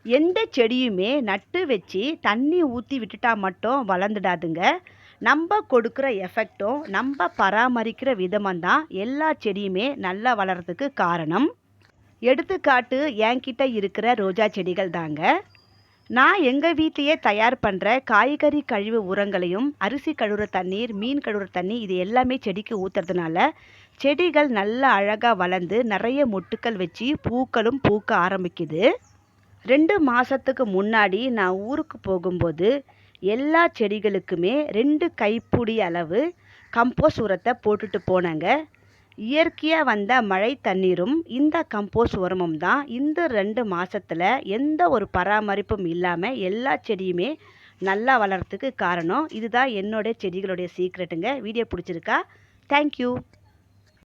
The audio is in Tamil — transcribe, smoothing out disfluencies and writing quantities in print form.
எந்த செடியுமே நட்டு வச்சு தண்ணி ஊற்றி விட்டுட்டா மட்டும் வளர்ந்துடாதுங்க. நம்ம கொடுக்குற எஃபெக்டும் நம்ம பராமரிக்கிற விதமும் தான் எல்லா செடியுமே நல்லா வளர்கிறதுக்கு காரணம். எடுத்துக்காட்டு என்கிட்ட இருக்கிற ரோஜா செடிகள் தாங்க. நான் எங்கள் வீட்லேயே தயார் பண்ணுற காய்கறி கழிவு உரங்களையும் அரிசி கழுவுற தண்ணீர், மீன் கழுவுற தண்ணி இது எல்லாமே செடிக்கு ஊற்றுறதுனால செடிகள் நல்லா அழகாக வளர்ந்து நிறைய மொட்டுக்கள் வச்சு பூக்களும் பூக்க ஆரம்பிக்குது. 2 மாதத்துக்கு முன்னாடி நான் ஊருக்கு போகும்போது எல்லா செடிகளுக்குமே 2 கைப்பிடி அளவு கம்போஸ்ட் உரத்தை போட்டுட்டு போனேங்க. இயற்கையாக வந்த மழை தண்ணீரும் இந்த கம்போஸ்ட் உரமும் தான் இந்த 2 மாதத்தில் எந்த ஒரு பராமரிப்பும் இல்லாமல் எல்லா செடியுமே நல்லா வளர்கிறதுக்கு காரணம். இதுதான் என்னோட செடிகளுடைய சீக்ரெட்டுங்க. வீடியோ பிடிச்சிருக்கா? தேங்க்யூ.